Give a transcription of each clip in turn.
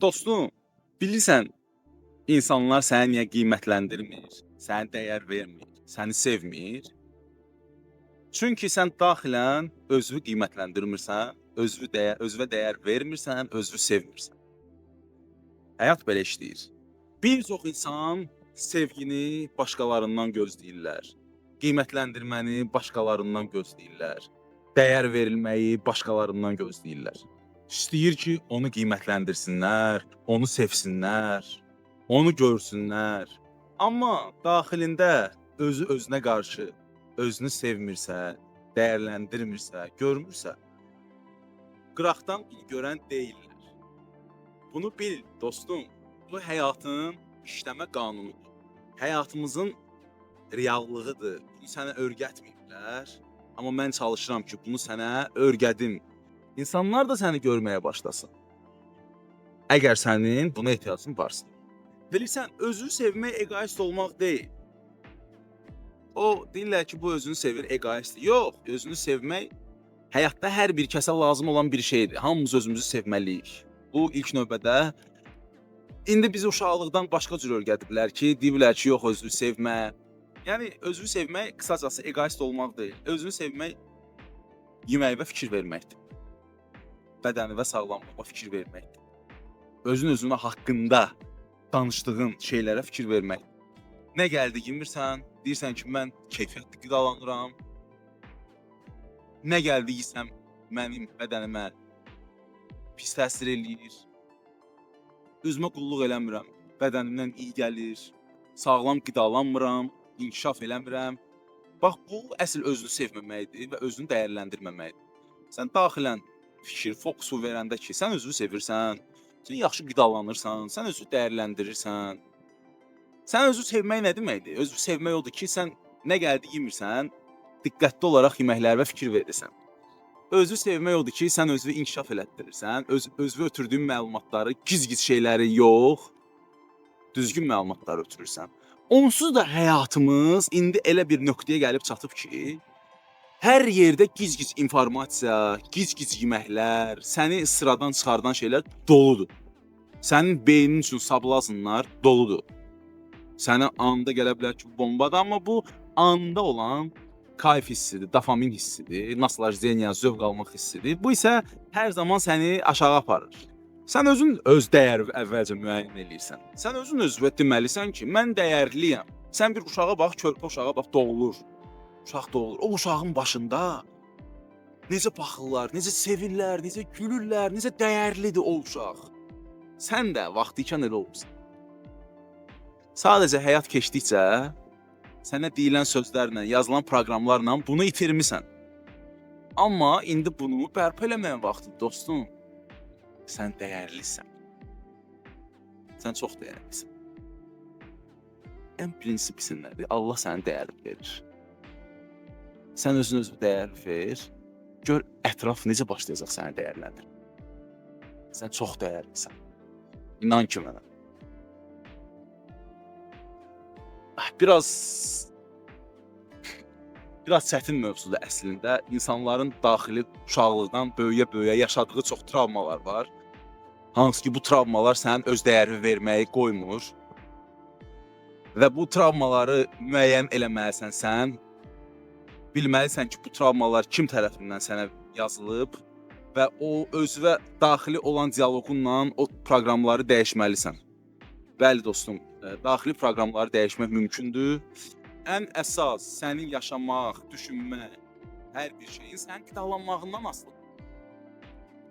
Dostum, bilirsən insanlar səni niyə qiymətləndirmir, sənə dəyər vermir, səni sevmir? Çünki sən daxilən özünü qiymətləndirmirsən, özünə dəyər vermirsən, özünü sevmirsən. Həyat belə işləyir. Bir çox insan sevgini başqalarından gözləyirlər. Qiymətləndirməni başqalarından gözləyirlər. Dəyər verilməyi başqalarından gözləyirlər. İstəyir ki, onu qiymətləndirsinlər, onu sevsinlər, onu görsünlər. Amma daxilində özü özünə qarşı özünü sevmirsə, dəyərləndirmirsə, görmürsə, qıraqdan görən deyillər. Bunu bil, dostum. Bu həyatın işləmə qanunudur. Həyatımızın reallığıdır. Bunu sənə öyrətməyiblər. Amma mən çalışıram ki, bunu sənə öyrədim. İnsanlar da səni görməyə başlasın. Əgər sənin buna ehtiyacın varsa. Bilirsən, özünü sevmək egoist olmaq deyil. O, deyirlər ki, bu özünü sevir, egoistdir. Yox, özünü sevmək həyatda hər bir kəsə lazım olan bir şeydir. Hamımız özümüzü sevməliyik. Bu, ilk növbədə İndi bizi uşaqlıqdan başqa cür öyrədiblər ki, deyirlər ki, yox, özünü sevmə. Yəni, özünü sevmək qısacası egoist olmaq deyil. Özünü sevmək yeməyivə fikir verməkdir. Bədənivə sağlamlığa fikir verməkdir. Özün-özünə haqqında danışdığın şeylərə fikir vermək. Nə gəldi yemirsən, deyirsən ki, mən keyfiyyətli qidalanıram. Nə gəldi yesəm, mənim bədənimə pis təsir eləyir. Özümə qulluq eləmirəm, bədənimdən iyi gəlir, sağlam qidalanmıram, inkişaf eləmirəm. Bax, bu əsl özünü sevməməkdir və özünü dəyərləndirməməkdir. Sən daxilən fikir, fokusu verəndə ki, sən özünü sevirsən, sən yaxşı qidalanırsan, sən özünü dəyərləndirirsən. Sən özünü sevmək nə deməkdir? Özünü sevmək odur ki, sən nə gəldi yemirsən, diqqətli olaraq yeməklərə fikir verirsən. Özü sevmək odur ki, sən özünü inkişaf elətdirirsən, özünə ötürdüyün məlumatları, giz-giz şeyləri yox, düzgün məlumatları ötürürsən. Onsuz da həyatımız indi elə bir nöqtəyə gəlib çatıb ki, hər yerdə giz-giz informasiya, giz-giz yeməklər, səni sıradan çıxardan şeylər doludur. Sənin beynin üçün sablazınlar doludur. Sənə anda gələ bilər ki, bombadır, amma bu anda olan kayf hissidir, dopamin hissidir, naslajeniya, zövq almaq hissidir. Bu isə hər zaman səni aşağı aparır. Sən özün öz dəyərini əvvəlcə müəyyən eləyirsən. Sən özün özünə deməlisən ki, mən dəyərliyəm. Sən bir uşağa bax, körpə uşağa bax, doğulur. Uşaq doğulur. O uşağın başında necə baxırlar, necə sevirlər, necə gülürlər, necə dəyərlidir o uşaq. Sən də vaxtı ikən elə olursan. Sadəcə həyat keçdikcə sənə deyilən sözlərlə, yazılan proqramlarla bunu itirmisən. Amma indi bunu bərpa eləməyin vaxtı, dostum. Sən dəyərlisən. Sən çox dəyərlisən. Ən prinsipisi nədir? Allah sənə dəyər verir. Sən özünə dəyər ver. Gör, ətraf necə başlayacaq səni dəyərləndir. Sən çox dəyərlisən. İnan ki mənə. Biraz çətin mövzudur əslində. İnsanların daxili uşaqlıqdan böyüyə-böyüyə yaşadığı çox travmalar var. Hansı ki, bu travmalar sənin öz dəyərini verməyi qoymur. Və bu travmaları müəyyən eləməlisən sən. Bilməlisən ki, bu travmalar kim tərəfindən sənə yazılıb və o özünə daxili olan dialoqunla o proqramları dəyişməlisən. Bəli dostum, daxili proqramları dəyişmək mümkündür. Ən əsas sənin yaşamaq, düşünmək, hər bir şeyin sənin qidalanmağından asılıdır.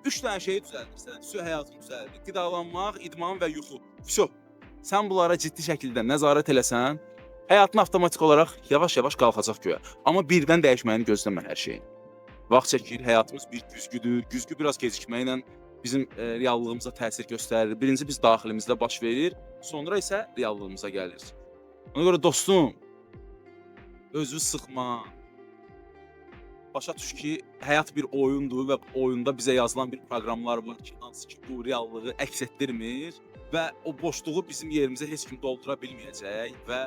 3 dənə şeyi düzəldirsən, həyatın düzəldir. Qidalanmaq, idman və yuxu. Vəsə, sən bunlara ciddi şəkildə nəzarət eləsən, həyatın avtomatik olaraq yavaş-yavaş qalxacaq göyə. Amma birdən dəyişməyini gözləmə hər şeyin. Vaxt çəkir, həyatımız bir güzgüdür. Güzgü biraz gecikməklə bizim reallığımıza təsir göstərir. Birinci biz daxilimizdə baş verir, sonra isə reallığımıza gəlir. Ona görə dostum, özünü sıxma. Başa düş ki, həyat bir oyundur və oyunda bizə yazılan bir proqramlar var ki, hansı ki, bu reallığı əks etdirmir və o boşluğu bizim yerimizə heç kim doldura bilməyəcək və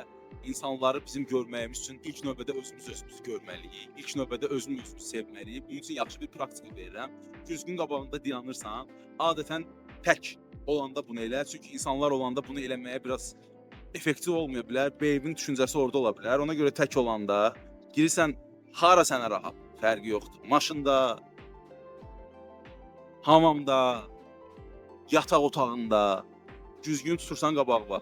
insanları bizim görməyimiz üçün ilk növbədə özümüzü görməliyik, ilk növbədə özümüzü sevməliyik. Bunun üçün yaxşı bir praktika verirəm. Düzgün qabağında dayanırsan, adətən tək olanda bunu elə. Çünki insanlar olanda bunu eləməyə biraz effektiv olmaya bilər. Beynin düşüncəsi orada ola bilər. Ona görə tək olanda girirsən hara sənə rahat, fərqi yoxdur. Maşında, hamamda, yataq otağında düzgün tutursan qabağa.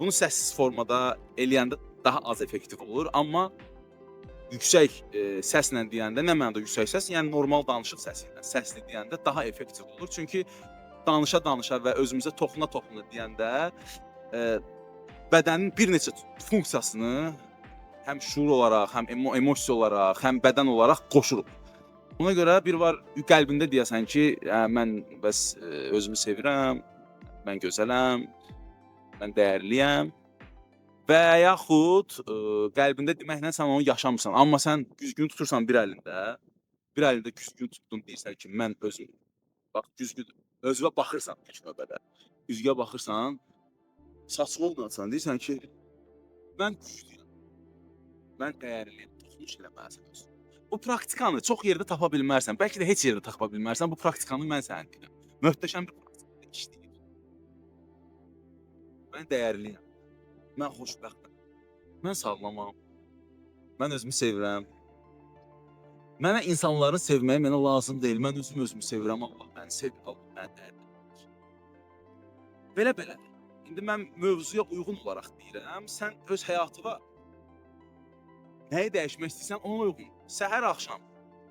Bunu səssiz formada eləyəndə daha az effektiv olur, amma yüksək səslə deyəndə, nə mənada yüksək səs? Yəni normal danışıq səsi ilə səsli deyəndə daha effektiv olur. Çünki danışa-danışa və özümüzə toxuna-toxuna deyəndə bədənin bir neçə funksiyasını həm şuur olaraq, həm emosiya olaraq, həm bədən olaraq qoşuruq. Ona görə bir var qəlbində deyəsən ki, mən bəs özümü sevirəm, mən gözələm, mən dəyərliyəm və yaxud qəlbində deməklə sən onu yaşamırsan. Amma sən güzgün tutursan bir əlində güzgün tutdun, deyirsən ki, mən özüm, bax güzgün, özünə baxırsan ilk növbədə. Güzgüyə baxırsan, saçma olmasan, deyirsən ki, mən güclüyəm, mən dəyərliyəm, toxunuş eləməlisən özünə. Bu praktikanı çox yerdə tapa bilmərsən, bəlkə də heç yerdə tapa bilmərsən, bu praktikanı mən sənə deyirəm. Möhtəşəm bir praktika işləyir. Mən dəyərliyəm, mən xoşbəxtəm, mən sağlamam, mən özümü sevirəm. Mənə insanların sevməyi mənə lazım deyil, mən özümü sevirəm, Allah məni sevir, Allah məni dəyərliyir. Belə-belə. İndi mən mövzuya uyğun olaraq deyirəm, sən öz həyatına nəyi dəyişmək istəyirsən, ona uyğun. Səhər, axşam,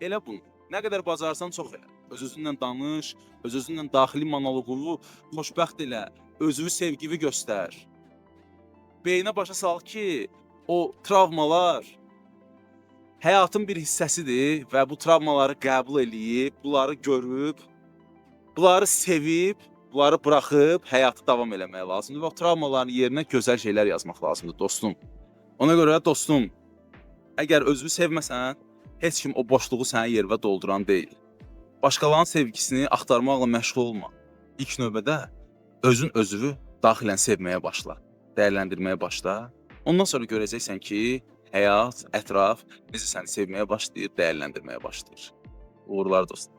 elə bunu. Nə qədər bacarsan çox elə. Öz-özünlə danış, öz-özünlə daxili monoloqunu xoşbəxt elə, özünü sevgili göstər. Beynə başa sal ki, o travmalar həyatın bir hissəsidir və bu travmaları qəbul eləyib, bunları görüb, bunları sevib, bunları buraxıb həyatı davam eləmək lazımdır və o travmaların yerinə gözəl şeylər yazmaq lazımdır, dostum. Ona görə dostum, əgər özünü sevməsən, heç kim o boşluğu sənin yerində dolduran deyil. Başqalarının sevgisini axtarmaqla məşğul olma. İlk növbədə özünü daxilən sevməyə başla, dəyərləndirməyə başla. Ondan sonra görəcəksən ki, həyat, ətraf necə səni sevməyə başlayır, dəyərləndirməyə başlayır. Uğurlar dostum.